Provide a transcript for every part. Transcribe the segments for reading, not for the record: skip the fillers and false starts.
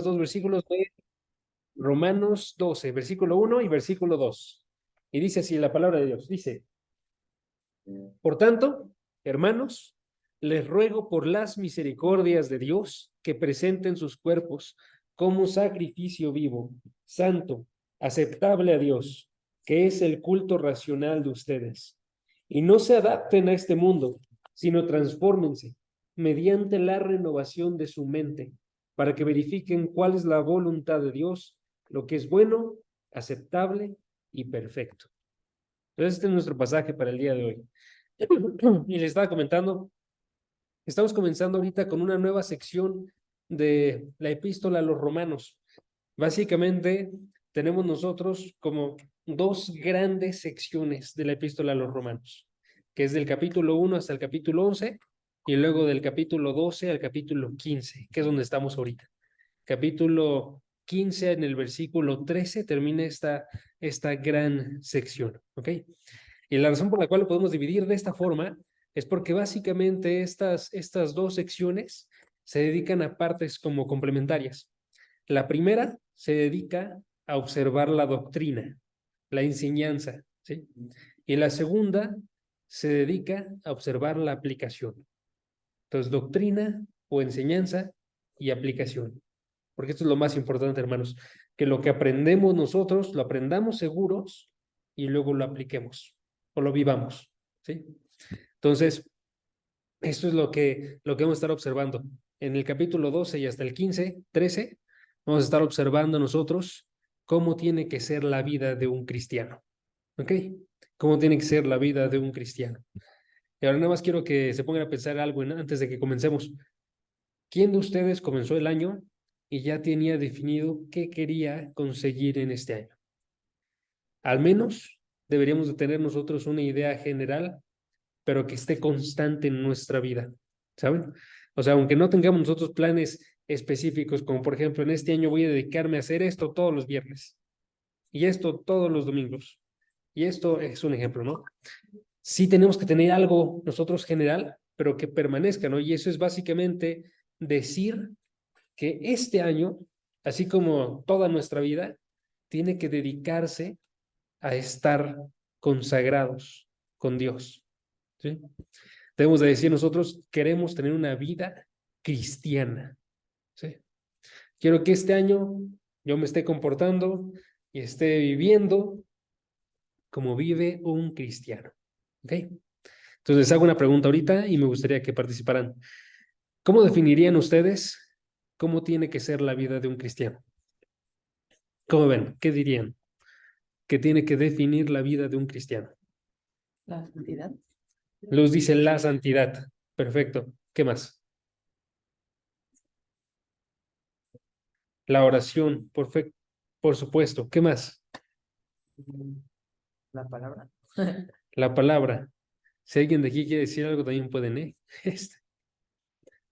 dos versículos de Romanos 12, versículo 1 y versículo 2. Y dice así la palabra de Dios. Dice, por tanto, hermanos, les ruego por las misericordias de Dios que presenten sus cuerpos como sacrificio vivo, santo, aceptable a Dios, que es el culto racional de ustedes. Y no se adapten a este mundo, sino transfórmense mediante la renovación de su mente, para que verifiquen cuál es la voluntad de Dios, lo que es bueno, aceptable y perfecto. Entonces, este es nuestro pasaje para el día de hoy. Y les estaba comentando, estamos comenzando ahorita con una nueva sección de la epístola a los romanos. Básicamente, tenemos nosotros como dos grandes secciones de la epístola a los romanos, que es del capítulo 1 hasta el capítulo 11, y luego del capítulo 12 al capítulo 15, que es donde estamos ahorita. Capítulo 15, en el versículo 13, termina esta gran sección, ¿ok? Y la razón por la cual lo podemos dividir de esta forma es porque básicamente estas dos secciones se dedican a partes como complementarias. La primera se dedica a observar la doctrina, la enseñanza, ¿sí? Y la segunda se dedica a observar la aplicación. Entonces, doctrina o enseñanza y aplicación. Porque esto es lo más importante, hermanos, que lo que aprendemos nosotros, lo aprendamos seguros y luego lo apliquemos o lo vivamos, ¿sí? Entonces, esto es lo que vamos a estar observando. En el capítulo 12 y hasta el 15, 13, vamos a estar observando nosotros cómo tiene que ser la vida de un cristiano, ¿ok? Cómo tiene que ser la vida de un cristiano. Y ahora nada más quiero que se pongan a pensar algo antes de que comencemos. ¿Quién de ustedes comenzó el año y ya tenía definido qué quería conseguir en este año? Al menos deberíamos de tener nosotros una idea general, pero que esté constante en nuestra vida, ¿saben? O sea, aunque no tengamos nosotros planes específicos, como por ejemplo, en este año voy a dedicarme a hacer esto todos los viernes y esto todos los domingos. Y esto es un ejemplo, ¿no? Sí tenemos que tener algo nosotros general, pero que permanezca, ¿no? Y eso es básicamente decir que este año, así como toda nuestra vida, tiene que dedicarse a estar consagrados con Dios, ¿sí? Debemos de decir nosotros queremos tener una vida cristiana, ¿sí? Quiero que este año yo me esté comportando y esté viviendo como vive un cristiano, ¿ok? Entonces les hago una pregunta ahorita y me gustaría que participaran. ¿Cómo definirían ustedes cómo tiene que ser la vida de un cristiano? ¿Cómo ven? ¿Qué dirían? ¿Qué tiene que definir la vida de un cristiano? La santidad. Luz dice la santidad. Perfecto. ¿Qué más? La oración, por supuesto. ¿Qué más? La palabra. La palabra. Si alguien de aquí quiere decir algo, también pueden, ¿eh?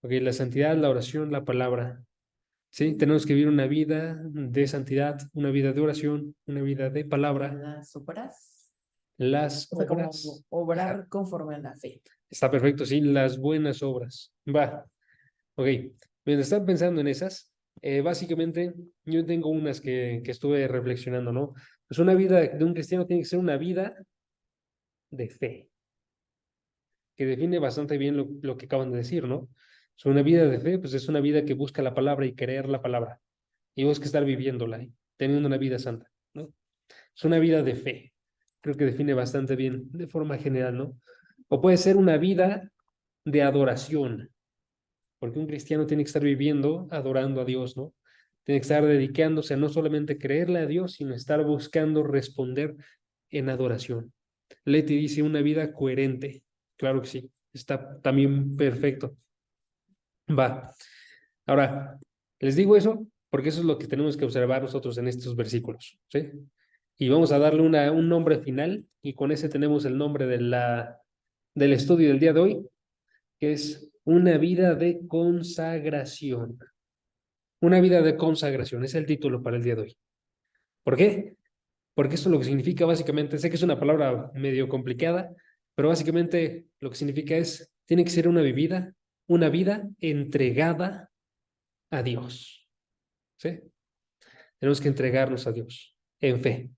Ok, la santidad, la oración, la palabra. Sí, tenemos que vivir una vida de santidad, una vida de oración, una vida de palabra. Las obras. Las O sea, como obras. obrar conforme a la fe. Está perfecto, sí, las buenas obras. Va. Ok, mientras están pensando en esas, básicamente yo tengo unas que estuve reflexionando, ¿no? Pues una vida de un cristiano tiene que ser una vida de fe, que define bastante bien lo que acaban de decir, ¿no? Es una vida de fe, pues es una vida que busca la palabra y creer la palabra, y busca estar viviéndola, teniendo una vida santa, ¿no? Es una vida de fe, creo que define bastante bien de forma general, ¿no? O puede ser una vida de adoración, porque un cristiano tiene que estar viviendo, adorando a Dios, ¿no? Tiene que estar dedicándose a no solamente creerle a Dios, sino estar buscando responder en adoración. Leti dice una vida coherente. Claro que sí, está también perfecto. Va. Ahora, les digo eso porque eso es lo que tenemos que observar nosotros en estos versículos, ¿sí? Y vamos a darle un nombre final y con ese tenemos el nombre del estudio del día de hoy, que es una vida de consagración. Una vida de consagración, es el título para el día de hoy. ¿Por qué? Porque esto lo que significa básicamente, sé que es una palabra medio complicada, pero básicamente lo que significa es, tiene que ser una vida entregada a Dios. ¿sí? Tenemos que entregarnos a Dios en fe.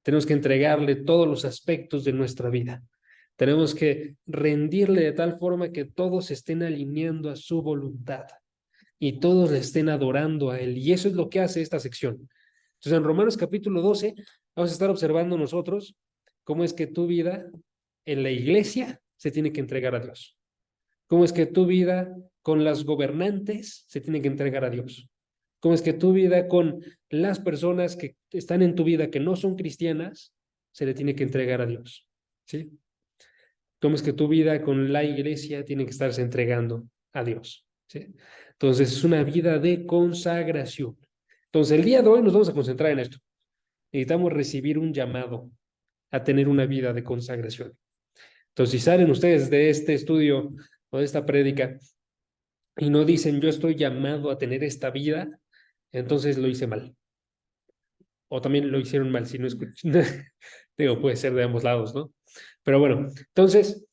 Tenemos que entregarle todos los aspectos de nuestra vida. Tenemos que rendirle de tal forma que todos estén alineando a su voluntad y todos le estén adorando a Él. Y eso es lo que hace esta sección. Entonces, en Romanos capítulo 12, vamos a estar observando nosotros cómo es que tu vida en la iglesia se tiene que entregar a Dios. Cómo es que tu vida con las gobernantes se tiene que entregar a Dios. Cómo es que tu vida con las personas que están en tu vida que no son cristianas se le tiene que entregar a Dios. ¿Sí? Cómo es que tu vida con la iglesia tiene que estarse entregando a Dios. ¿Sí? Entonces es una vida de consagración. Entonces el día de hoy nos vamos a concentrar en esto. Necesitamos recibir un llamado a tener una vida de consagración. Entonces, si salen ustedes de este estudio o de esta prédica y no dicen yo estoy llamado a tener esta vida, entonces lo hice mal. O también lo hicieron mal, si no escuchan. Digo, puede ser de ambos lados, ¿no? Pero bueno, entonces,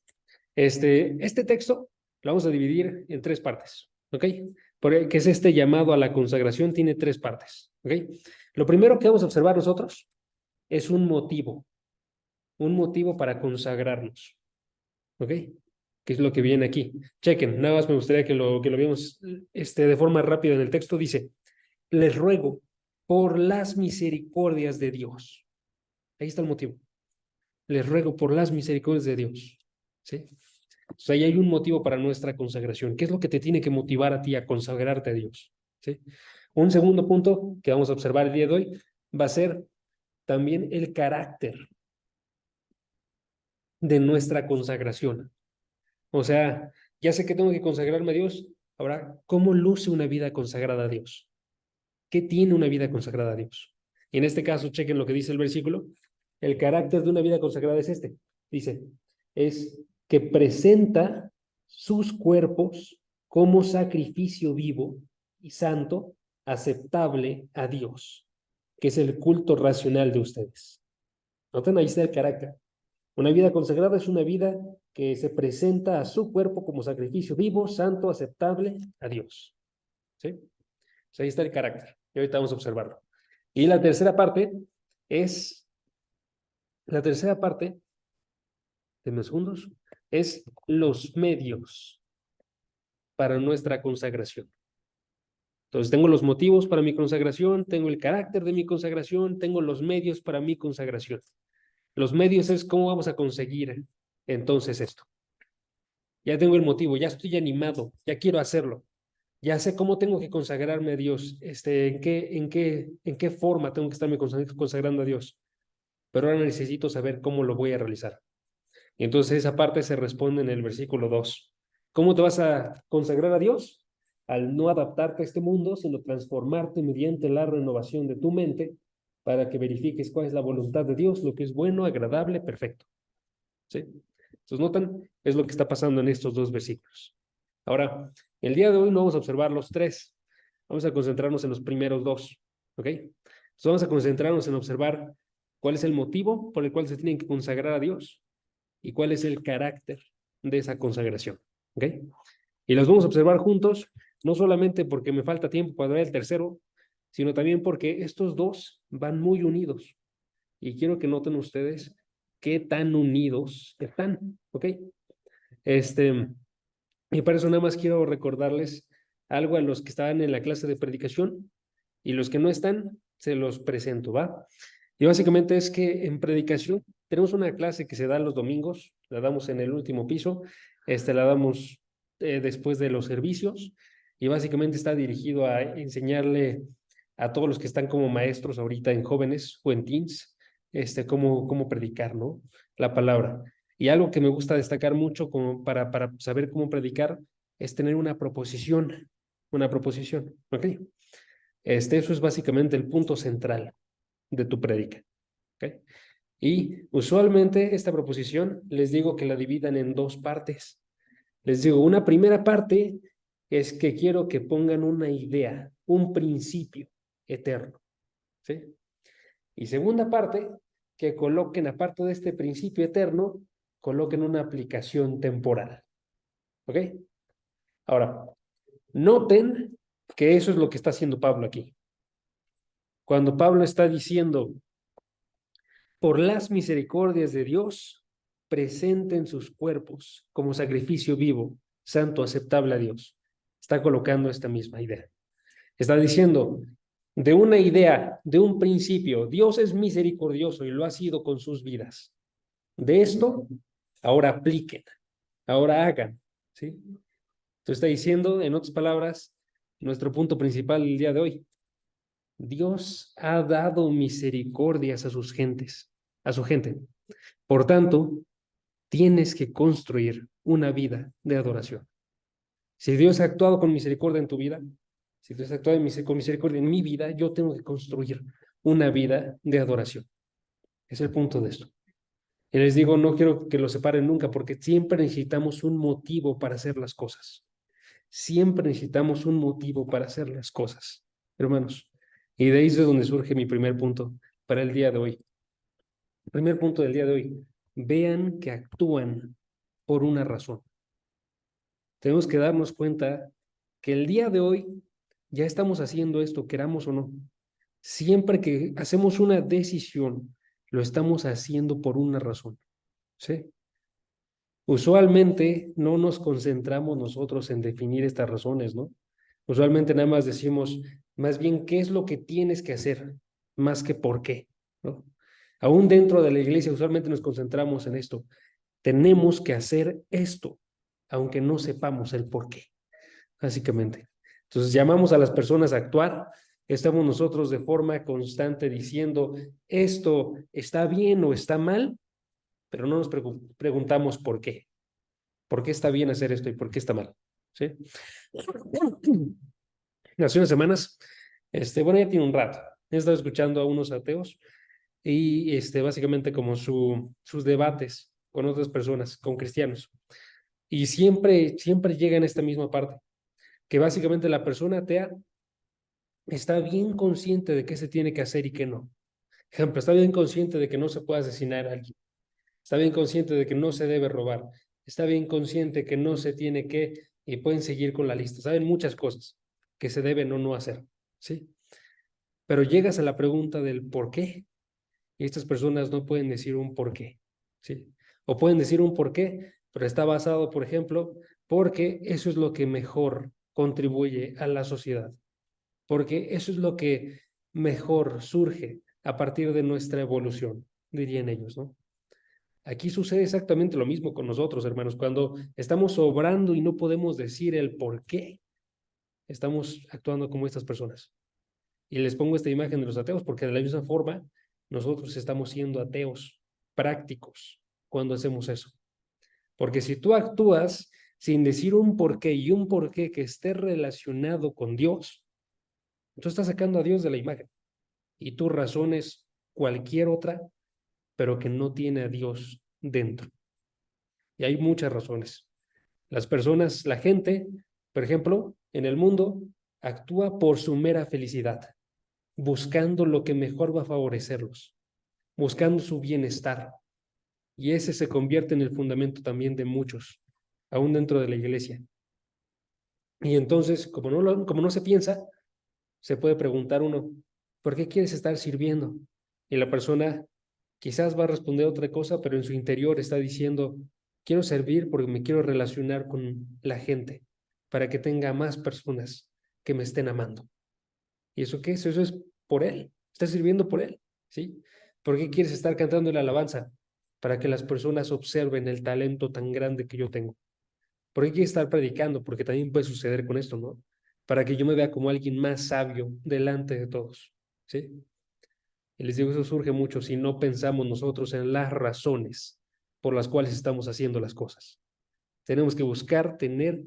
este texto lo vamos a dividir en tres partes, ¿ok? Porque es este llamado a la consagración, tiene tres partes, ¿ok? Lo primero que vamos a observar nosotros es un motivo para consagrarnos, ¿ok? Que es lo que viene aquí. Chequen, nada más me gustaría que lo veamos de forma rápida en el texto. Dice, les ruego por las misericordias de Dios. Ahí está el motivo. Les ruego por las misericordias de Dios. ¿Sí? O sea, ahí hay un motivo para nuestra consagración. ¿Qué es lo que te tiene que motivar a ti a consagrarte a Dios? ¿Sí? Un segundo punto que vamos a observar el día de hoy va a ser también el carácter de nuestra consagración. O sea, ya sé que tengo que consagrarme a Dios. Ahora, ¿cómo luce una vida consagrada a Dios? ¿Qué tiene una vida consagrada a Dios? Y en este caso, chequen lo que dice el versículo. El carácter de una vida consagrada es este. Dice, es que presenta sus cuerpos como sacrificio vivo y santo, aceptable a Dios, que es el culto racional de ustedes. Noten, ahí está el carácter. Una vida consagrada es una vida que se presenta a su cuerpo como sacrificio vivo, santo, aceptable a Dios. ¿Sí? Pues ahí está el carácter. Y ahorita vamos a observarlo. Y la tercera parte, de unos segundos, es los medios para nuestra consagración. Entonces, tengo los motivos para mi consagración, tengo el carácter de mi consagración, tengo los medios para mi consagración. Los medios es cómo vamos a conseguir entonces esto. Ya tengo el motivo, ya estoy animado, ya quiero hacerlo. Ya sé cómo tengo que consagrarme a Dios, en qué forma tengo que estarme consagrando a Dios, pero ahora necesito saber cómo lo voy a realizar. Y entonces esa parte se responde en el versículo 2. ¿Cómo te vas a consagrar a Dios? Al no adaptarte a este mundo, sino transformarte mediante la renovación de tu mente para que verifiques cuál es la voluntad de Dios, lo que es bueno, agradable, perfecto. ¿Sí? Entonces, notan, es lo que está pasando en estos dos versículos. Ahora, el día de hoy no vamos a observar los tres, vamos a concentrarnos en los primeros dos, ¿ok? Entonces vamos a concentrarnos en observar cuál es el motivo por el cual se tienen que consagrar a Dios y cuál es el carácter de esa consagración, ¿ok? Y los vamos a observar juntos, no solamente porque me falta tiempo para ver el tercero, sino también porque estos dos van muy unidos. Y quiero que noten ustedes qué tan unidos están, ¿ok? Y para eso nada más quiero recordarles algo a los que estaban en la clase de predicación y los que no están, se los presento, ¿va? Y básicamente es que en predicación tenemos una clase que se da los domingos, la damos en el último piso, la damos después de los servicios y básicamente está dirigido a enseñarle a todos los que están como maestros ahorita en jóvenes o en teens, cómo predicar, ¿no? La palabra. Y algo que me gusta destacar mucho como para saber cómo predicar es tener una proposición, ¿ok? Eso es básicamente el punto central de tu prédica, ¿ok? Y usualmente esta proposición les digo que la dividan en dos partes. Les digo, una primera parte es que quiero que pongan una idea, un principio eterno, ¿sí? Y segunda parte, que coloquen, aparte de este principio eterno, coloquen una aplicación temporal, ¿ok? Ahora, noten que eso es lo que está haciendo Pablo aquí. Cuando Pablo está diciendo, por las misericordias de Dios, presenten sus cuerpos como sacrificio vivo, santo, aceptable a Dios. Está colocando esta misma idea. Está diciendo, de una idea, de un principio, Dios es misericordioso y lo ha sido con sus vidas. De esto, ahora apliquen, ahora hagan, ¿sí? Entonces está diciendo, en otras palabras, nuestro punto principal el día de hoy. Dios ha dado misericordias a sus gentes, a su gente. Por tanto, tienes que construir una vida de adoración. Si Dios ha actuado con misericordia en tu vida, si Dios ha actuado con misericordia en mi vida, yo tengo que construir una vida de adoración. Es el punto de esto. Y les digo, no quiero que lo separen nunca, porque siempre necesitamos un motivo para hacer las cosas. Siempre necesitamos un motivo para hacer las cosas, hermanos. Y de ahí es de donde surge mi primer punto para el día de hoy. Primer punto del día de hoy. Vean que actúan por una razón. Tenemos que darnos cuenta que el día de hoy ya estamos haciendo esto, queramos o no. Siempre que hacemos una decisión, lo estamos haciendo por una razón, ¿sí? Usualmente no nos concentramos nosotros en definir estas razones, ¿no? Usualmente nada más decimos, más bien, ¿qué es lo que tienes que hacer? Más que por qué, ¿no? Aún dentro de la iglesia, usualmente nos concentramos en esto. Tenemos que hacer esto, aunque no sepamos el por qué, básicamente. Entonces llamamos a las personas a actuar. Estamos nosotros de forma constante diciendo, esto está bien o está mal, pero no nos preguntamos por qué. ¿Por qué está bien hacer esto y por qué está mal? ¿Sí? Hace unas semanas, bueno, ya tiene un rato, he estado escuchando a unos ateos y básicamente como sus debates con otras personas, con cristianos. Y siempre llegan a esta misma parte, que básicamente la persona atea está bien consciente de qué se tiene que hacer y qué no. Ejemplo, está bien consciente de que no se puede asesinar a alguien. Está bien consciente de que no se debe robar. Está bien consciente que no se tiene que, y pueden seguir con la lista. Saben muchas cosas que se deben o no hacer, ¿sí? Pero llegas a la pregunta del por qué, y estas personas no pueden decir un por qué, ¿sí? O pueden decir un por qué, pero está basado, por ejemplo, porque eso es lo que mejor contribuye a la sociedad, porque eso es lo que mejor surge a partir de nuestra evolución, dirían ellos, ¿no? Aquí sucede exactamente lo mismo con nosotros, hermanos. Cuando estamos obrando y no podemos decir el por qué, estamos actuando como estas personas. Y les pongo esta imagen de los ateos porque de la misma forma nosotros estamos siendo ateos prácticos cuando hacemos eso. Porque si tú actúas sin decir un porqué y un porqué que esté relacionado con Dios, tú estás sacando a Dios de la imagen. Y tu razón es cualquier otra, pero que no tiene a Dios dentro. Y hay muchas razones. Las personas, la gente, por ejemplo, en el mundo, actúa por su mera felicidad, buscando lo que mejor va a favorecerlos, buscando su bienestar. Y ese se convierte en el fundamento también de muchos, aún dentro de la iglesia. Y entonces, como no se piensa, se puede preguntar uno, ¿por qué quieres estar sirviendo? Y la persona quizás va a responder otra cosa, pero en su interior está diciendo, quiero servir porque me quiero relacionar con la gente, para que tenga más personas que me estén amando. ¿Y eso qué es? Eso es por él. Estás sirviendo por él, ¿sí? ¿Por qué quieres estar cantando la alabanza? Para que las personas observen el talento tan grande que yo tengo. ¿Por qué quieres estar predicando? Porque también puede suceder con esto, ¿no? Para que yo me vea como alguien más sabio delante de todos, ¿sí? Y les digo, eso surge mucho si no pensamos nosotros en las razones por las cuales estamos haciendo las cosas. Tenemos que buscar tener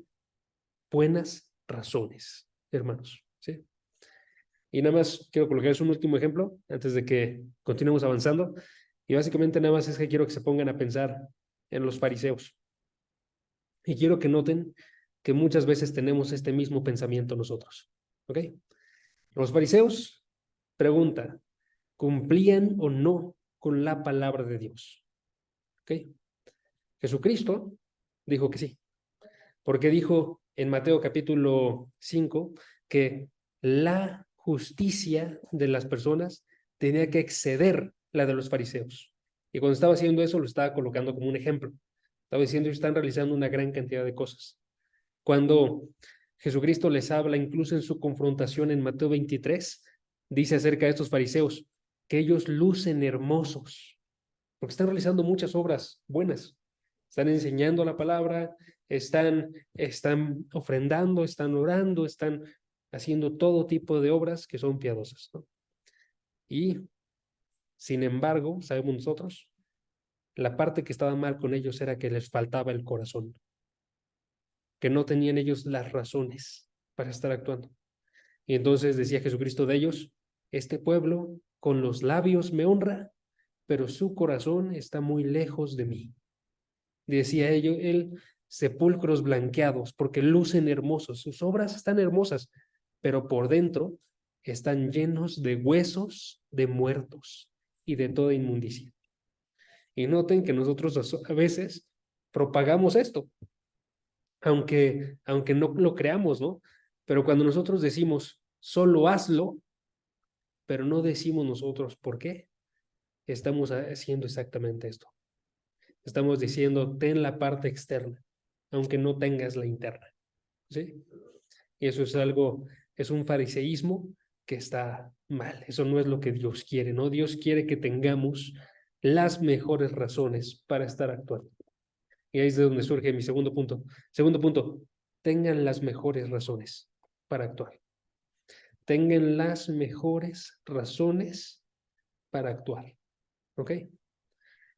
buenas razones, hermanos, ¿sí? Y nada más quiero colocarles un último ejemplo antes de que continuemos avanzando. Y básicamente nada más es que quiero que se pongan a pensar en los fariseos. Y quiero que noten que muchas veces tenemos este mismo pensamiento nosotros, ¿ok? Los fariseos, pregunta, ¿cumplían o no con la palabra de Dios? ¿Ok? Jesucristo dijo que sí, porque dijo en Mateo capítulo 5 que la justicia de las personas tenía que exceder la de los fariseos. Y cuando estaba haciendo eso, lo estaba colocando como un ejemplo. Estaba diciendo que están realizando una gran cantidad de cosas. Cuando Jesucristo les habla, incluso en su confrontación en Mateo 23, dice acerca de estos fariseos, que ellos lucen hermosos, porque están realizando muchas obras buenas. Están enseñando la palabra, están ofrendando, están orando, están haciendo todo tipo de obras que son piadosas, ¿no? Y, sin embargo, sabemos nosotros, la parte que estaba mal con ellos era que les faltaba el corazón, que no tenían ellos las razones para estar actuando. Y entonces decía Jesucristo de ellos, este pueblo con los labios me honra, pero su corazón está muy lejos de mí. Decía él, sepulcros blanqueados, porque lucen hermosos, sus obras están hermosas, pero por dentro están llenos de huesos de muertos y de toda inmundicia. Y noten que nosotros a veces propagamos esto, aunque no lo creamos, ¿no? Pero cuando nosotros decimos, solo hazlo, pero no decimos nosotros por qué, estamos haciendo exactamente esto. Estamos diciendo, ten la parte externa, aunque no tengas la interna, ¿sí? Y eso es algo, es un fariseísmo que está mal. Eso no es lo que Dios quiere, ¿no? Dios quiere que tengamos las mejores razones para estar actuando. Y ahí es de donde surge mi segundo punto. Segundo punto, tengan las mejores razones para actuar. Tengan las mejores razones para actuar, ¿ok?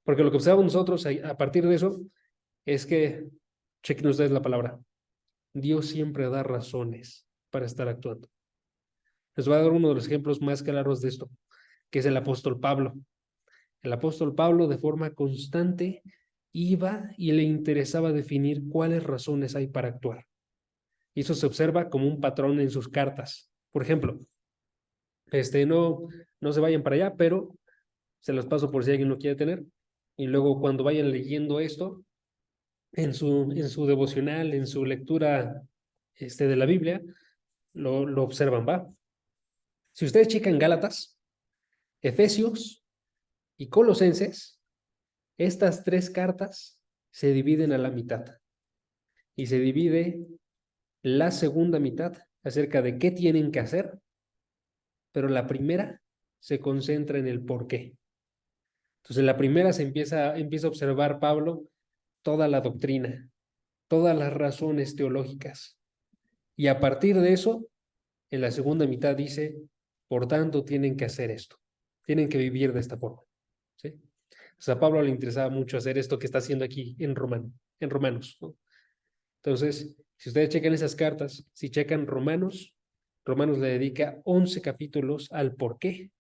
Porque lo que observamos nosotros a partir de eso es que, chequen ustedes la palabra, Dios siempre da razones para estar actuando. Les voy a dar uno de los ejemplos más claros de esto, que es el apóstol Pablo. El apóstol Pablo de forma constante iba y le interesaba definir cuáles razones hay para actuar. Y eso se observa como un patrón en sus cartas. Por ejemplo, no se vayan para allá, pero se los paso por si alguien lo quiere tener. Y luego cuando vayan leyendo esto, en su devocional, en su lectura de la Biblia, lo observan, ¿va? Si ustedes checan Gálatas, Efesios y Colosenses, estas tres cartas se dividen a la mitad. Y se divide la segunda mitad acerca de qué tienen que hacer, pero la primera se concentra en el por qué. Entonces, en la primera se empieza a observar Pablo toda la doctrina, todas las razones teológicas. Y a partir de eso, en la segunda mitad dice, por tanto, tienen que hacer esto, tienen que vivir de esta forma, ¿sí? O sea, a Pablo le interesaba mucho hacer esto que está haciendo aquí en Romanos, ¿no? Entonces, si ustedes checan esas cartas, si checan Romanos, Romanos le dedica 11 capítulos al por qué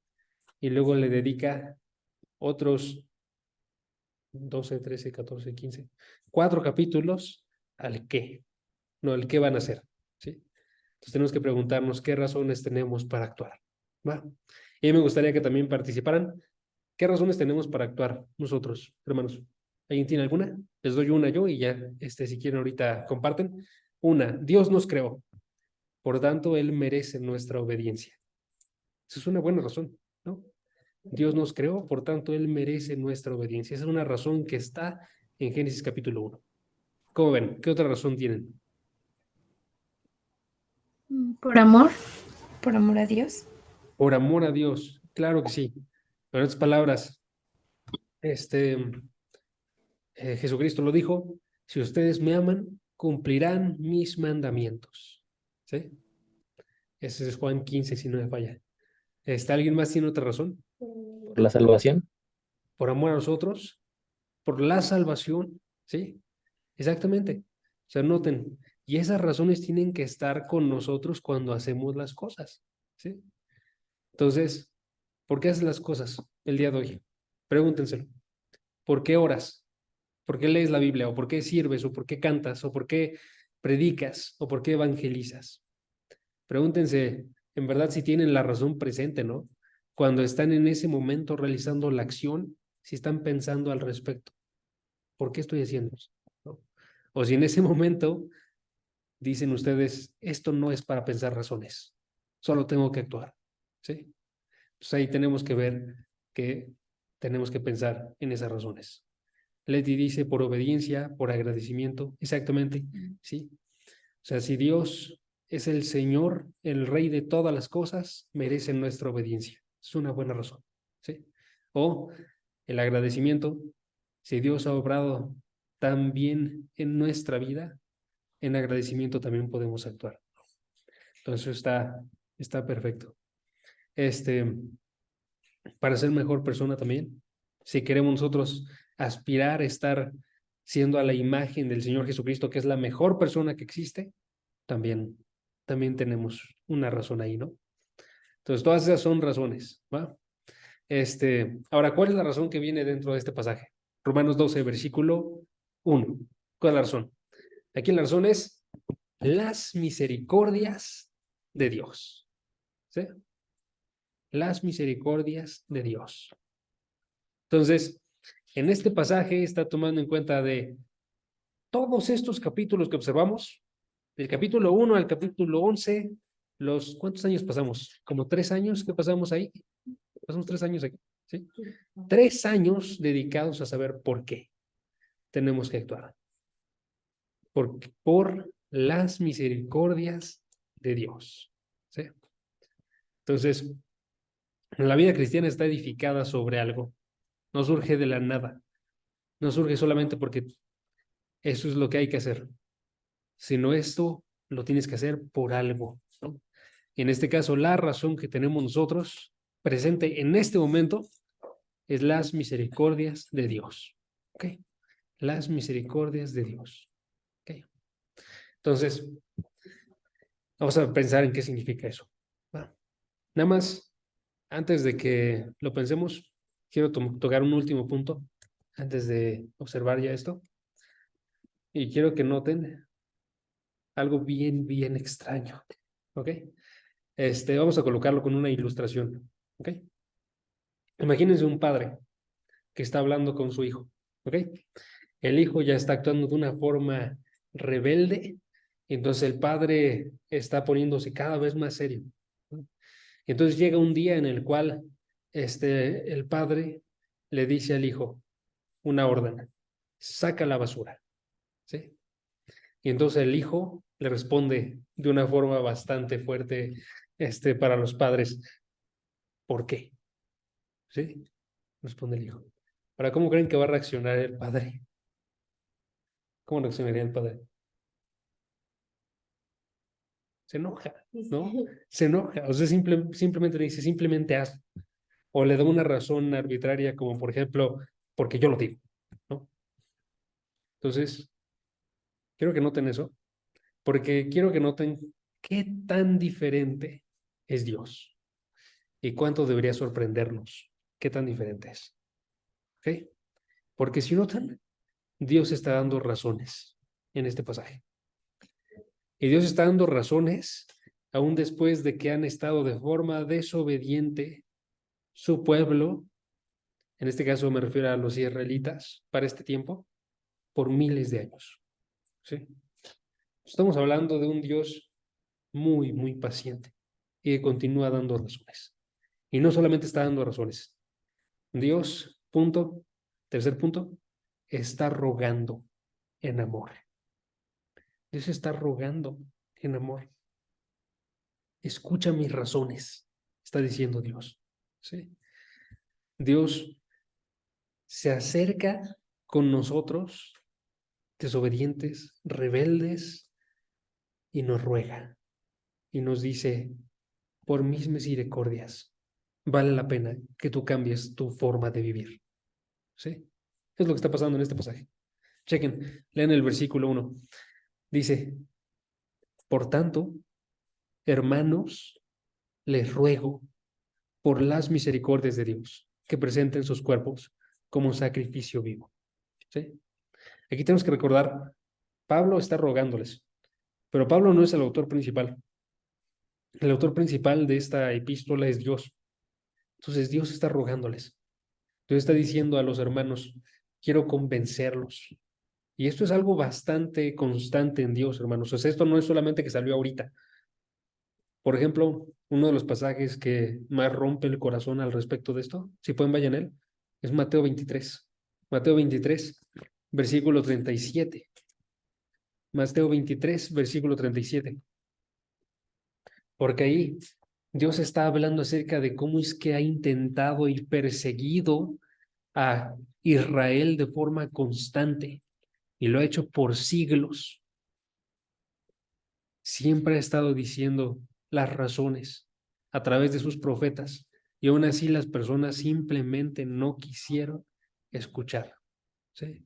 y luego le dedica otros 12, 13, 14, 15, 4 capítulos al qué, no al qué van a hacer, ¿sí? Entonces tenemos que preguntarnos qué razones tenemos para actuar, ¿va? Y me gustaría que también participaran. ¿Qué razones tenemos para actuar nosotros, hermanos? ¿Alguien tiene alguna? Les doy una yo y ya, si quieren ahorita comparten. Una, Dios nos creó, por tanto, Él merece nuestra obediencia. Esa es una buena razón, ¿no? Dios nos creó, por tanto, Él merece nuestra obediencia. Esa es una razón que está en Génesis capítulo 1. ¿Cómo ven? ¿Qué otra razón tienen? Por amor a Dios. Por amor a Dios, claro que sí. En otras palabras, Jesucristo lo dijo, si ustedes me aman, cumplirán mis mandamientos. ¿Sí? Ese es Juan 15, si no me falla. ¿Alguien más tiene otra razón? Por la salvación. Por amor a nosotros, por la salvación, ¿sí? Exactamente. O sea, noten, y esas razones tienen que estar con nosotros cuando hacemos las cosas, ¿sí? Entonces, ¿por qué haces las cosas el día de hoy? Pregúntenselo. ¿Por qué oras? ¿Por qué lees la Biblia? ¿O por qué sirves? ¿O por qué cantas? ¿O por qué predicas? ¿O por qué evangelizas? Pregúntense, en verdad, si tienen la razón presente, ¿no? Cuando están en ese momento realizando la acción, si están pensando al respecto. ¿Por qué estoy haciendo eso? ¿No? O si en ese momento dicen ustedes, esto no es para pensar razones, solo tengo que actuar. ¿sí? Entonces ahí tenemos que ver que tenemos que pensar en esas razones. Leti dice por obediencia, por agradecimiento, exactamente, ¿sí? O sea, si Dios es el Señor, el Rey de todas las cosas, merece nuestra obediencia. Es una buena razón, ¿sí? O el agradecimiento, si Dios ha obrado tan bien en nuestra vida, en agradecimiento también podemos actuar. Entonces está perfecto. Para ser mejor persona también, si queremos nosotros aspirar a estar siendo a la imagen del Señor Jesucristo, que es la mejor persona que existe, también tenemos una razón ahí, ¿no? Entonces, todas esas son razones, ¿va? Ahora, ¿cuál es la razón que viene dentro de este pasaje? Romanos 12, versículo 1. ¿Cuál es la razón? Aquí la razón es las misericordias de Dios, ¿sí? Las misericordias de Dios. Entonces, en este pasaje está tomando en cuenta de todos estos capítulos que observamos, del capítulo 1 al capítulo 11, ¿cuántos años pasamos? ¿Como 3 años que pasamos ahí? Pasamos 3 años aquí, ¿sí? 3 años dedicados a saber por qué tenemos que actuar. Por las misericordias de Dios, ¿sí? Entonces, la vida cristiana está edificada sobre algo. No surge de la nada. No surge solamente porque eso es lo que hay que hacer, sino esto lo tienes que hacer por algo, ¿no? En este caso, la razón que tenemos nosotros presente en este momento es las misericordias de Dios. ¿Ok? Las misericordias de Dios. ¿Ok? Entonces, vamos a pensar en qué significa eso. ¿Va? Nada más, antes de que lo pensemos, quiero tocar un último punto antes de observar ya esto. Y quiero que noten algo bien, bien extraño. ¿Ok? Vamos a colocarlo con una ilustración. ¿Ok? Imagínense un padre que está hablando con su hijo. ¿Ok? El hijo ya está actuando de una forma rebelde, entonces el padre está poniéndose cada vez más serio, ¿no? Entonces llega un día en el cual el padre le dice al hijo una orden: saca la basura, ¿sí? Y entonces el hijo le responde de una forma bastante fuerte, para los padres: ¿por qué? ¿Sí? Responde el hijo. Ahora, ¿cómo creen que va a reaccionar el padre? ¿Cómo reaccionaría el padre? Se enoja, ¿no? Se enoja, o sea, simplemente le dice, simplemente haz, o le da una razón arbitraria, como por ejemplo, porque yo lo digo, ¿no? Entonces, quiero que noten eso, porque quiero que noten qué tan diferente es Dios y cuánto debería sorprendernos, qué tan diferente es, ¿ok? Porque si notan, Dios está dando razones en este pasaje. Y Dios está dando razones aún después de que han estado de forma desobediente su pueblo, en este caso me refiero a los israelitas, para este tiempo, por miles de años, ¿sí? Estamos hablando de un Dios muy, muy paciente y que continúa dando razones. Y no solamente está dando razones. Dios, punto, tercer punto, está rogando en amor. Dios está rogando en amor. Escucha mis razones, está diciendo Dios, ¿sí? Dios se acerca con nosotros, desobedientes, rebeldes, y nos ruega y nos dice: por mis misericordias, vale la pena que tú cambies tu forma de vivir, ¿sí? Es lo que está pasando en este pasaje. Chequen, lean el versículo 1. Dice: por tanto, hermanos, les ruego por las misericordias de Dios que presenten sus cuerpos como sacrificio vivo, ¿sí? Aquí tenemos que recordar, Pablo está rogándoles, pero Pablo no es el autor principal. El autor principal de esta epístola es Dios. Entonces Dios está rogándoles. Dios está diciendo a los hermanos: quiero convencerlos. Y esto es algo bastante constante en Dios, hermanos. O sea, esto no es solamente que salió ahorita. Por ejemplo, uno de los pasajes que más rompe el corazón al respecto de esto, si pueden vayan a él, es Mateo 23. Mateo 23, versículo 37. Mateo 23, versículo 37. Porque ahí Dios está hablando acerca de cómo es que ha intentado y perseguido a Israel de forma constante y lo ha hecho por siglos. Siempre ha estado diciendo las razones a través de sus profetas y aún así las personas simplemente no quisieron escuchar. ¿Sí?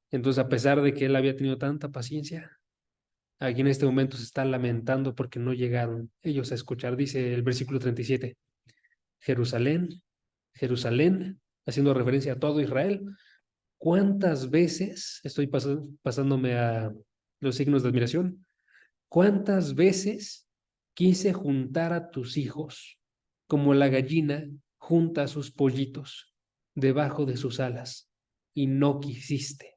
Entonces, a pesar de que él había tenido tanta paciencia, aquí en este momento se está lamentando porque no llegaron ellos a escuchar. Dice el versículo 37, Jerusalén, Jerusalén, haciendo referencia a todo Israel. ¿Cuántas veces, estoy pasándome a los signos de admiración, cuántas veces quise juntar a tus hijos como la gallina junta a sus pollitos debajo de sus alas y no quisiste?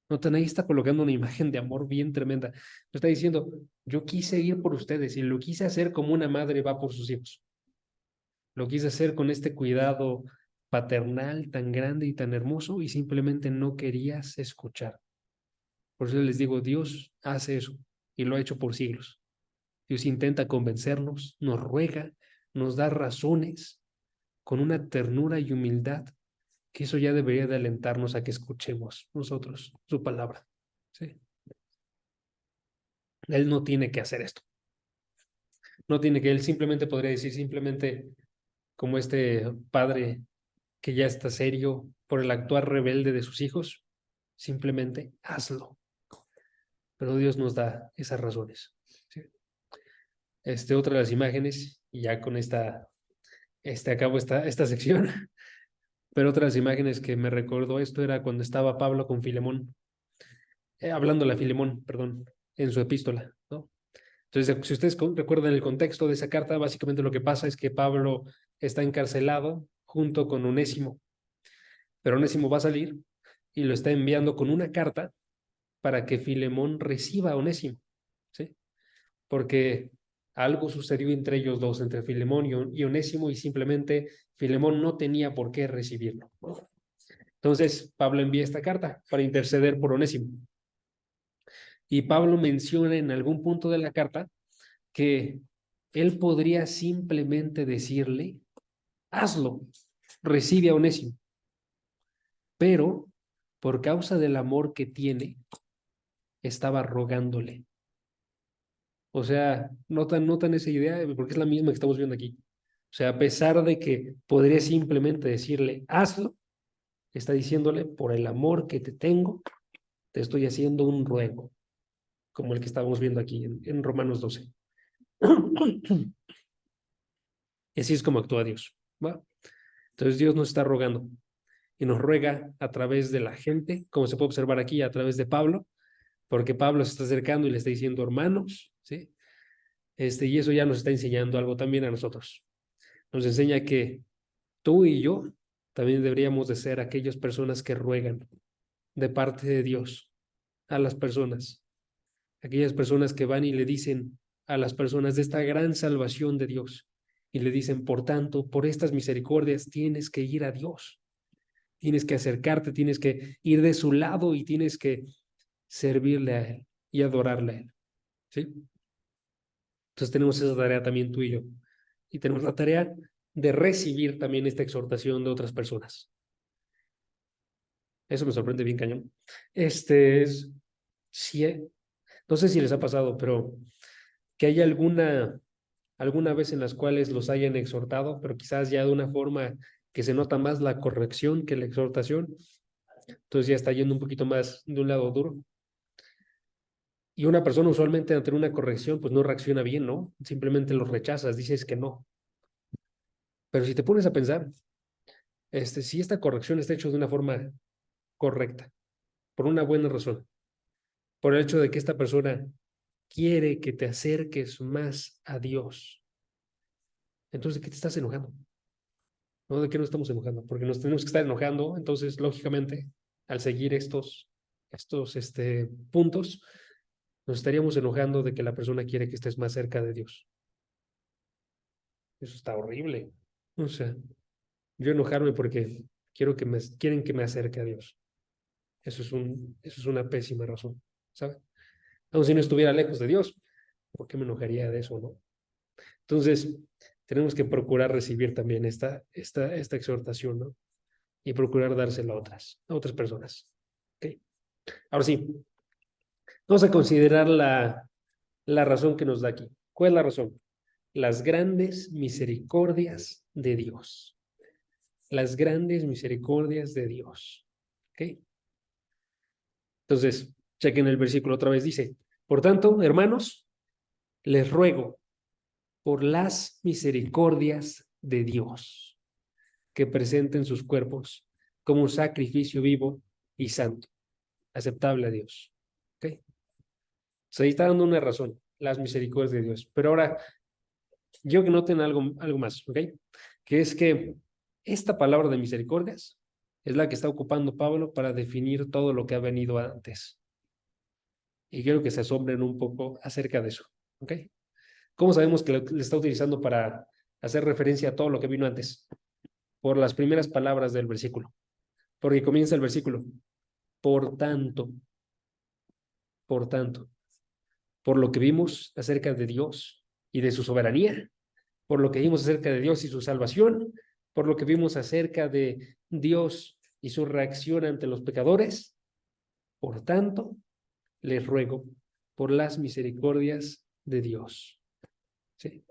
Notan, ahí está colocando una imagen de amor bien tremenda. Está diciendo, yo quise ir por ustedes y lo quise hacer como una madre va por sus hijos. Lo quise hacer con este cuidado paternal tan grande y tan hermoso y simplemente no querías escuchar. Por eso les digo, Dios hace eso y lo ha hecho por siglos. Dios intenta convencernos, nos ruega, nos da razones con una ternura y humildad que eso ya debería de alentarnos a que escuchemos nosotros su palabra. ¿Sí? Él no tiene que hacer esto. No tiene que, él simplemente podría decir, simplemente como este padre que ya está serio por el actuar rebelde de sus hijos, simplemente hazlo. Pero Dios nos da esas razones. ¿Sí? Otra de las imágenes, y ya con acabo esta sección, pero otras imágenes que me recordó esto era cuando estaba Pablo con Filemón, hablándole a Filemón, perdón, en su epístola, ¿no? Entonces, si ustedes recuerdan el contexto de esa carta, básicamente lo que pasa es que Pablo está encarcelado junto con Onésimo, pero Onésimo va a salir y lo está enviando con una carta para que Filemón reciba a Onésimo, ¿sí? Porque algo sucedió entre ellos dos, entre Filemón y Onésimo, y simplemente Filemón no tenía por qué recibirlo. Entonces, Pablo envía esta carta para interceder por Onésimo. Y Pablo menciona en algún punto de la carta que él podría simplemente decirle, hazlo, recibe a Onésimo. Pero por causa del amor que tiene, estaba rogándole. O sea, notan esa idea, porque es la misma que estamos viendo aquí. O sea, a pesar de que podría simplemente decirle, hazlo, está diciéndole, por el amor que te tengo, te estoy haciendo un ruego, como el que estábamos viendo aquí en Romanos 12. Y así es como actúa Dios, ¿va? Entonces Dios nos está rogando y nos ruega a través de la gente, como se puede observar aquí, a través de Pablo, porque Pablo se está acercando y le está diciendo hermanos, ¿sí? Y eso ya nos está enseñando algo también a nosotros. Nos enseña que tú y yo también deberíamos de ser aquellas personas que ruegan de parte de Dios a las personas, aquellas personas que van y le dicen a las personas de esta gran salvación de Dios y le dicen, por tanto, por estas misericordias tienes que ir a Dios, tienes que acercarte, tienes que ir de su lado y tienes que servirle a Él y adorarle a Él. ¿Sí? Entonces tenemos esa tarea también tú y yo. Y tenemos la tarea de recibir también esta exhortación de otras personas. Eso me sorprende bien cañón. Sí, no sé si les ha pasado, pero que haya alguna vez en las cuales los hayan exhortado, pero quizás ya de una forma que se nota más la corrección que la exhortación. Entonces ya está yendo un poquito más de un lado duro. Y una persona usualmente ante una corrección pues no reacciona bien, ¿no? Simplemente lo rechazas, dices que no. Pero si te pones a pensar, si esta corrección está hecha de una forma correcta, por una buena razón, por el hecho de que esta persona quiere que te acerques más a Dios, entonces, ¿de qué te estás enojando? ¿No? ¿De qué nos estamos enojando? Porque nos tenemos que estar enojando, entonces, lógicamente, al seguir estos puntos, Nos estaríamos enojando de que la persona quiere que estés más cerca de Dios. Eso está horrible. O sea, yo enojarme porque quieren que me acerque a Dios. Eso es una pésima razón, ¿sabes? Aun si no estuviera lejos de Dios, ¿por qué me enojaría de eso, no? Entonces, tenemos que procurar recibir también esta exhortación, ¿no? Y procurar dársela a otras personas. ¿Ok? Ahora sí, vamos a considerar la razón que nos da aquí. ¿Cuál es la razón? Las grandes misericordias de Dios. Las grandes misericordias de Dios. ¿Ok? Entonces, chequen el versículo otra vez. Dice, por tanto, hermanos, les ruego por las misericordias de Dios que presenten sus cuerpos como un sacrificio vivo y santo, aceptable a Dios. ¿Ok? Entonces, ahí está dando una razón, las misericordias de Dios. Pero ahora, yo que noten algo más, ¿ok? Que es que esta palabra de misericordias es la que está ocupando Pablo para definir todo lo que ha venido antes. Y quiero que se asombren un poco acerca de eso, ¿ok? ¿Cómo sabemos que le está utilizando para hacer referencia a todo lo que vino antes? Por las primeras palabras del versículo. Porque comienza el versículo. Por tanto, por tanto, por lo que vimos acerca de Dios y de su soberanía, por lo que vimos acerca de Dios y su salvación, por lo que vimos acerca de Dios y su reacción ante los pecadores, por tanto, les ruego por las misericordias de Dios. ¿Sí?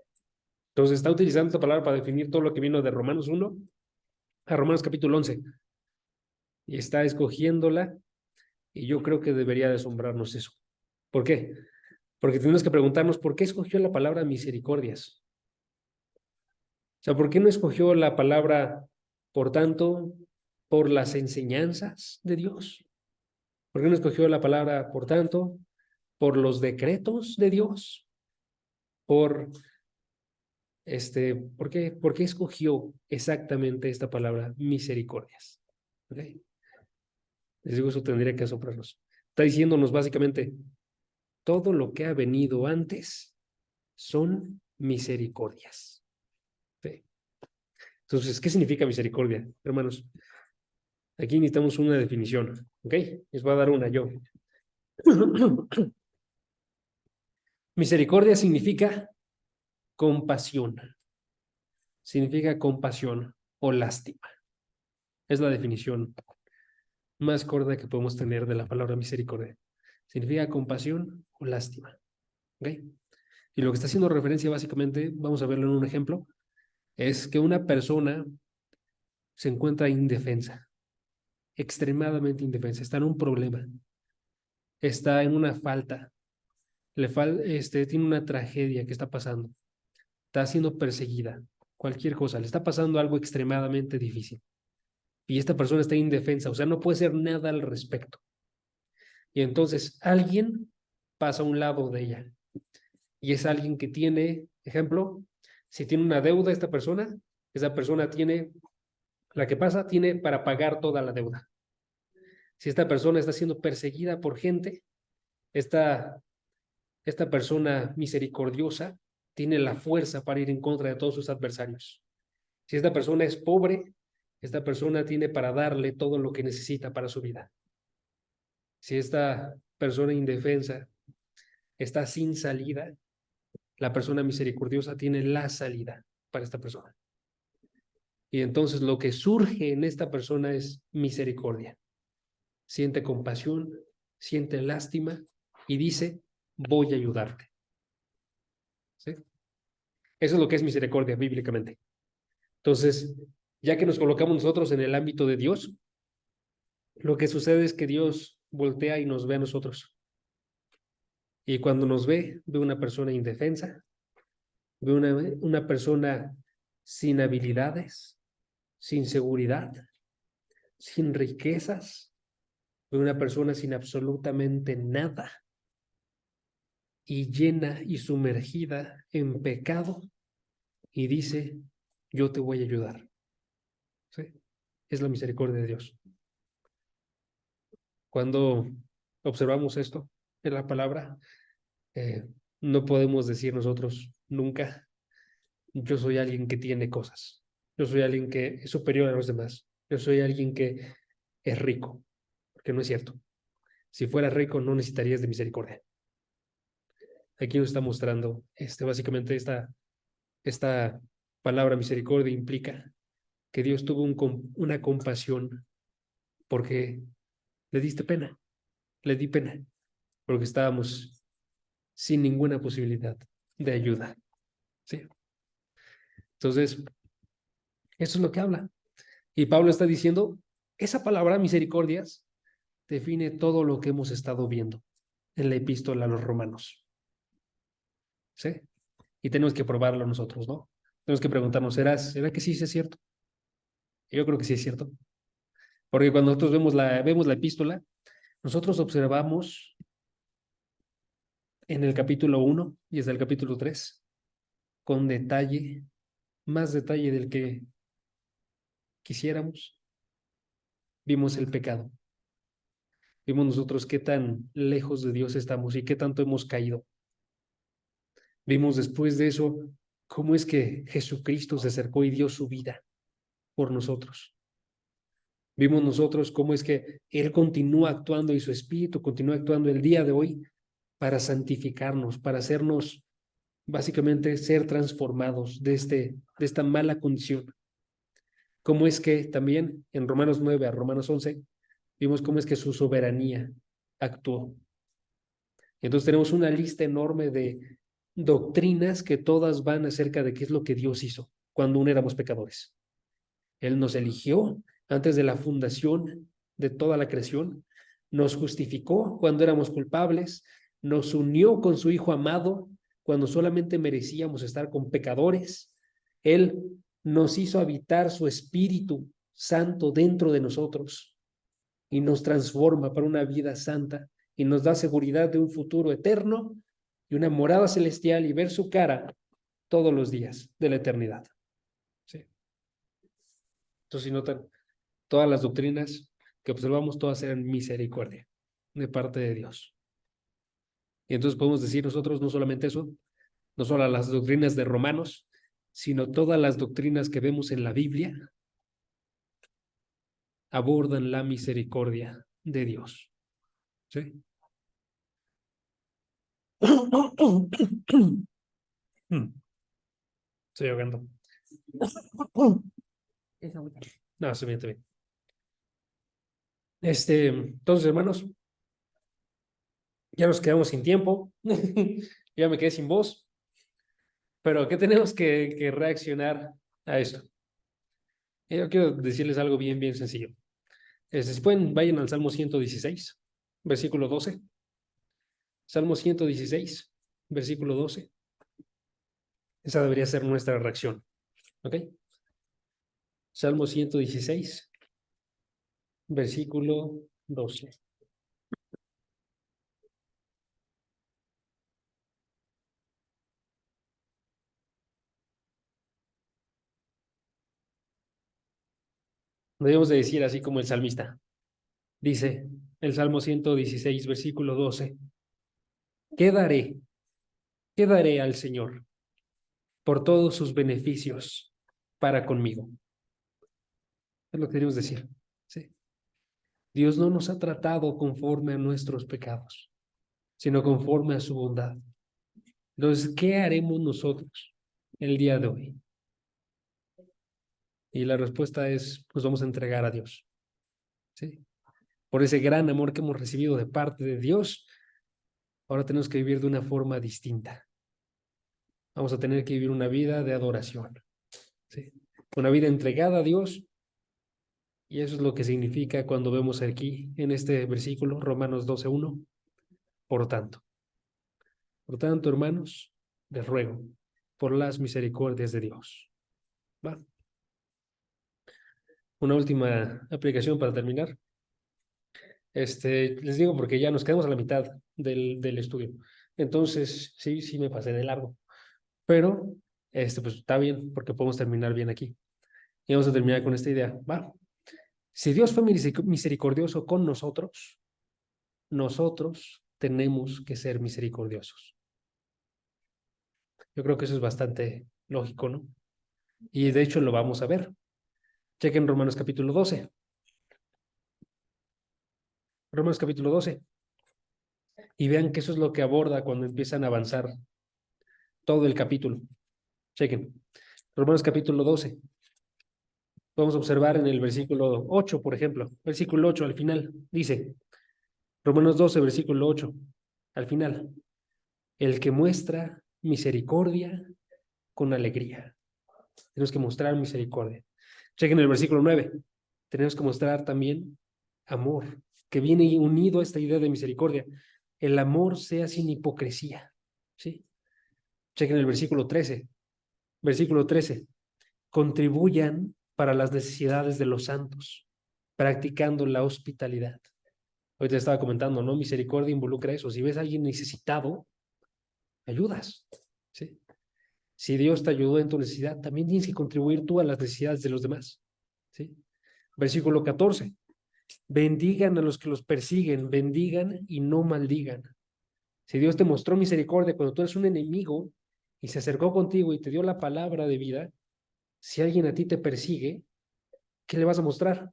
Entonces está utilizando esta palabra para definir todo lo que vino de Romanos 1 a Romanos capítulo 11. Y está escogiéndola y yo creo que debería de asombrarnos eso. ¿Por qué? Porque tenemos que preguntarnos por qué escogió la palabra misericordias. O sea, ¿por qué no escogió la palabra, por tanto, por las enseñanzas de Dios? ¿Por qué no escogió la palabra, por tanto, por los decretos de Dios? ¿Por qué escogió exactamente esta palabra misericordias? ¿Okay? Les digo, eso tendría que asombrarnos. Está diciéndonos básicamente, todo lo que ha venido antes son misericordias. ¿Sí? Entonces, ¿qué significa misericordia, hermanos? Aquí necesitamos una definición, ¿ok? Les voy a dar una yo. Misericordia significa compasión o lástima. Es la definición más corta que podemos tener de la palabra misericordia. Significa compasión o lástima, ¿ok? Y lo que está haciendo referencia básicamente, vamos a verlo en un ejemplo, es que una persona se encuentra indefensa, extremadamente indefensa, está en un problema, está en una falta, tiene una tragedia que está pasando, está siendo perseguida, cualquier cosa, le está pasando algo extremadamente difícil. Y esta persona está indefensa, o sea, no puede hacer nada al respecto. Y entonces alguien pasa a un lado de ella. Y es alguien que tiene, ejemplo, si tiene una deuda esa persona tiene, la que pasa, tiene para pagar toda la deuda. Si esta persona está siendo perseguida por gente, esta persona misericordiosa tiene la fuerza para ir en contra de todos sus adversarios. Si esta persona es pobre, esta persona tiene para darle todo lo que necesita para su vida. Si esta persona indefensa está sin salida, la persona misericordiosa tiene la salida para esta persona. Y entonces lo que surge en esta persona es misericordia. Siente compasión, siente lástima y dice, voy a ayudarte. ¿Sí? Eso es lo que es misericordia bíblicamente. Entonces, ya que nos colocamos nosotros en el ámbito de Dios, lo que sucede es que Dios voltea y nos ve a nosotros. Y cuando nos ve una persona indefensa, ve una persona sin habilidades, sin seguridad, sin riquezas, ve una persona sin absolutamente nada y llena y sumergida en pecado y dice, yo te voy a ayudar. ¿Sí? Es la misericordia de Dios. Cuando observamos esto en la palabra, No podemos decir nosotros nunca, yo soy alguien que tiene cosas, yo soy alguien que es superior a los demás, yo soy alguien que es rico, porque no es cierto. Si fueras rico no necesitarías de misericordia. Aquí nos está mostrando, básicamente esta palabra misericordia implica que Dios tuvo una compasión porque le diste pena, le di pena, porque estábamos sin ninguna posibilidad de ayuda. ¿Sí? Entonces, eso es lo que habla. Y Pablo está diciendo, esa palabra misericordias define todo lo que hemos estado viendo en la epístola a los romanos. ¿Sí? Y tenemos que probarlo nosotros, ¿no? Tenemos que preguntarnos, ¿será que sí es cierto? Yo creo que sí es cierto. Porque cuando nosotros vemos la epístola, nosotros observamos en el capítulo 1 y hasta el capítulo 3 con detalle, más detalle del que quisiéramos, vimos el pecado. Vimos nosotros qué tan lejos de Dios estamos y qué tanto hemos caído. Vimos después de eso cómo es que Jesucristo se acercó y dio su vida por nosotros. Vimos nosotros cómo es que Él continúa actuando y su Espíritu continúa actuando el día de hoy para santificarnos, para hacernos, básicamente, ser transformados de esta mala condición. Cómo es que también en Romanos 9 a Romanos 11 vimos cómo es que su soberanía actuó. Entonces tenemos una lista enorme de doctrinas que todas van acerca de qué es lo que Dios hizo cuando aún éramos pecadores. Él nos eligió antes de la fundación de toda la creación, nos justificó cuando éramos culpables, nos unió con su Hijo amado cuando solamente merecíamos estar con pecadores. Él nos hizo habitar su Espíritu Santo dentro de nosotros y nos transforma para una vida santa y nos da seguridad de un futuro eterno y una morada celestial y ver su cara todos los días de la eternidad. ¿Sí? Entonces, si notan, todas las doctrinas que observamos, todas eran misericordia de parte de Dios. Y entonces podemos decir nosotros no solamente eso, no solo las doctrinas de Romanos, sino todas las doctrinas que vemos en la Biblia abordan la misericordia de Dios. ¿Sí? Estoy ahogando. No, estoy bien, estoy bien. Entonces, hermanos, ya nos quedamos sin tiempo. Ya me quedé sin voz. Pero, ¿qué tenemos que reaccionar a esto? Yo quiero decirles algo bien, bien sencillo. Si pueden, vayan al Salmo 116, versículo 12. Salmo 116, versículo 12. Esa debería ser nuestra reacción. ¿Ok? Salmo 116, versículo 12. Debemos de decir así como el salmista. Dice el Salmo 116, versículo 12. ¿Qué daré? ¿Qué daré al Señor por todos sus beneficios para conmigo? Es lo que queremos decir. ¿Sí? Dios no nos ha tratado conforme a nuestros pecados, sino conforme a su bondad. Entonces, ¿qué haremos nosotros el día de hoy? Y la respuesta es, pues vamos a entregar a Dios. ¿Sí? Por ese gran amor que hemos recibido de parte de Dios, ahora tenemos que vivir de una forma distinta. Vamos a tener que vivir una vida de adoración. ¿Sí? Una vida entregada a Dios. Y eso es lo que significa cuando vemos aquí en este versículo, Romanos 12:1. Por tanto, hermanos, les ruego por las misericordias de Dios. ¿Va? Una última aplicación para terminar. Les digo porque ya nos quedamos a la mitad del estudio. Entonces, sí me pasé de largo. Pero, pues está bien porque podemos terminar bien aquí. Y vamos a terminar con esta idea. Va. Si Dios fue misericordioso con nosotros, nosotros tenemos que ser misericordiosos. Yo creo que eso es bastante lógico, ¿no? Y de hecho lo vamos a ver. Chequen Romanos capítulo 12. Romanos capítulo 12. Y vean que eso es lo que aborda cuando empiezan a avanzar todo el capítulo. Chequen. Romanos capítulo 12. Vamos a observar en el versículo 8, por ejemplo. Versículo 8 al final. Dice, Romanos 12, versículo 8. Al final. El que muestra misericordia con alegría. Tenemos que mostrar misericordia. Chequen el versículo 9. Tenemos que mostrar también amor, que viene unido a esta idea de misericordia. El amor sea sin hipocresía. ¿Sí? Chequen el versículo 13. Versículo 13. Contribuyan para las necesidades de los santos, practicando la hospitalidad. Hoy te estaba comentando, ¿no? Misericordia involucra eso. Si ves a alguien necesitado, ayudas. ¿Sí? Si Dios te ayudó en tu necesidad, también tienes que contribuir tú a las necesidades de los demás. ¿Sí? Versículo 14. Bendigan a los que los persiguen, bendigan y no maldigan. Si Dios te mostró misericordia cuando tú eres un enemigo y se acercó contigo y te dio la palabra de vida, si alguien a ti te persigue, ¿qué le vas a mostrar?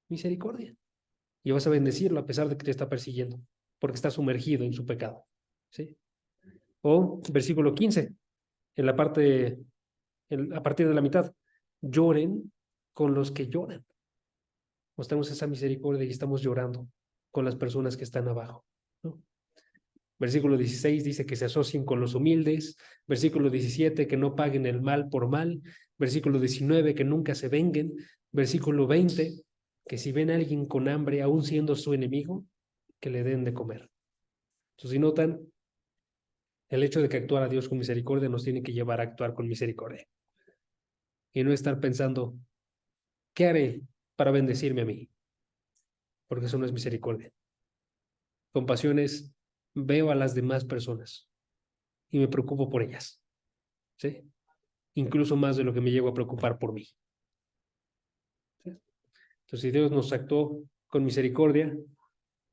Misericordia. Y vas a bendecirlo a pesar de que te está persiguiendo, porque está sumergido en su pecado. ¿Sí? O versículo 15, en la parte, a partir de la mitad, lloren con los que lloran. Mostramos esa misericordia y estamos llorando con las personas que están abajo, ¿no? Versículo 16 dice que se asocien con los humildes. Versículo 17, que no paguen el mal por mal. Versículo 19, que nunca se venguen. Versículo 20, que si ven a alguien con hambre, aún siendo su enemigo, que le den de comer. Entonces, si notan, el hecho de que actuar a Dios con misericordia nos tiene que llevar a actuar con misericordia. Y no estar pensando, ¿qué haré para bendecirme a mí? Porque eso no es misericordia. Compasión es, veo a las demás personas y me preocupo por ellas. ¿Sí? Incluso más de lo que me llevo a preocupar por mí. ¿Sí? Entonces, si Dios nos actuó con misericordia,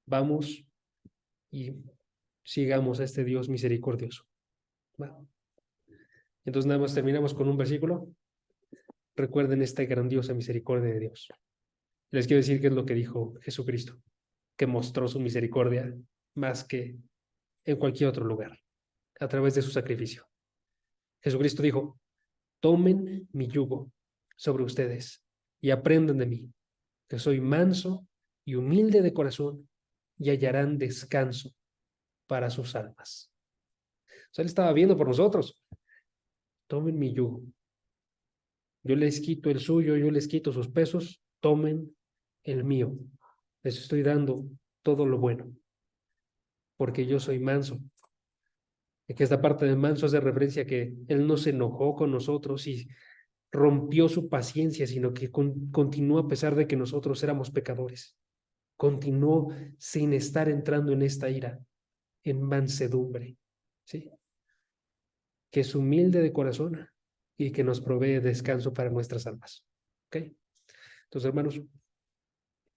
vamos y sigamos a este Dios misericordioso. ¿Va? Entonces, nada más terminamos con un versículo. Recuerden esta grandiosa misericordia de Dios. Les quiero decir qué es lo que dijo Jesucristo, que mostró su misericordia más que en cualquier otro lugar, a través de su sacrificio. Jesucristo dijo, tomen mi yugo sobre ustedes y aprendan de mí, que soy manso y humilde de corazón, y hallarán descanso para sus almas. O sea, él estaba viendo por nosotros. Tomen mi yugo. Yo les quito el suyo, yo les quito sus pesos, tomen el mío. Les estoy dando todo lo bueno, porque yo soy manso. Y que esta parte de manso hace referencia a que él no se enojó con nosotros y rompió su paciencia, sino que continuó a pesar de que nosotros éramos pecadores. Continuó sin estar entrando en esta ira, en mansedumbre, ¿sí? Que es humilde de corazón y que nos provee descanso para nuestras almas. ¿Ok? Entonces, hermanos,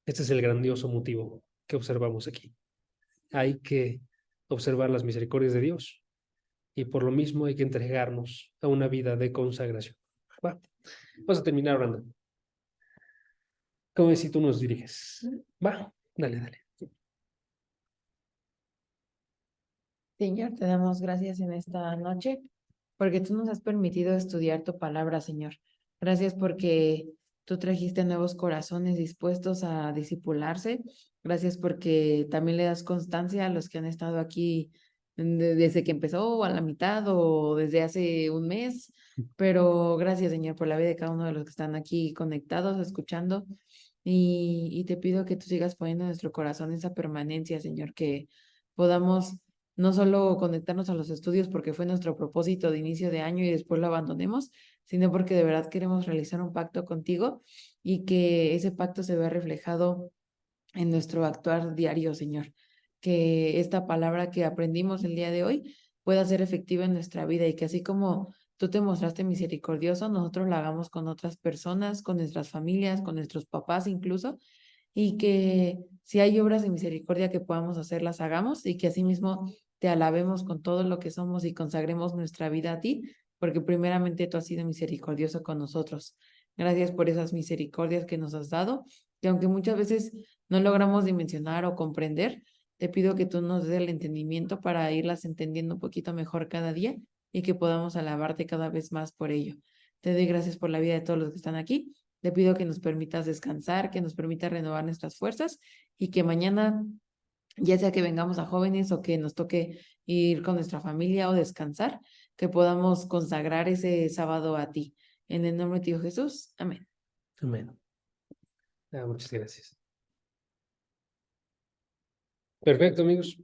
este es el grandioso motivo que observamos aquí. Hay que observar las misericordias de Dios y por lo mismo hay que entregarnos a una vida de consagración. Va. Vamos a terminar orando. ¿Cómo es si tú nos diriges? Va, dale, dale. Señor, te damos gracias en esta noche porque tú nos has permitido estudiar tu palabra, Señor. Gracias porque tú trajiste nuevos corazones dispuestos a discipularse. Gracias porque también le das constancia a los que han estado aquí desde que empezó o a la mitad o desde hace un mes. Pero gracias, Señor, por la vida de cada uno de los que están aquí conectados, escuchando. Y te pido que tú sigas poniendo en nuestro corazón esa permanencia, Señor, que podamos no solo conectarnos a los estudios porque fue nuestro propósito de inicio de año y después lo abandonemos, sino porque de verdad queremos realizar un pacto contigo y que ese pacto se vea reflejado en nuestro actuar diario, Señor. Que esta palabra que aprendimos el día de hoy pueda ser efectiva en nuestra vida y que así como tú te mostraste misericordioso, nosotros la hagamos con otras personas, con nuestras familias, con nuestros papás incluso, y que si hay obras de misericordia que podamos hacer, las hagamos y que asimismo te alabemos con todo lo que somos y consagremos nuestra vida a ti, porque primeramente tú has sido misericordioso con nosotros. Gracias por esas misericordias que nos has dado, que aunque muchas veces no logramos dimensionar o comprender, te pido que tú nos des el entendimiento para irlas entendiendo un poquito mejor cada día y que podamos alabarte cada vez más por ello. Te doy gracias por la vida de todos los que están aquí. Te pido que nos permitas descansar, que nos permitas renovar nuestras fuerzas y que mañana, ya sea que vengamos a jóvenes o que nos toque ir con nuestra familia o descansar, que podamos consagrar ese sábado a ti. En el nombre de tu Hijo Jesús. Amén. Amén. Muchas gracias. Perfecto, amigos.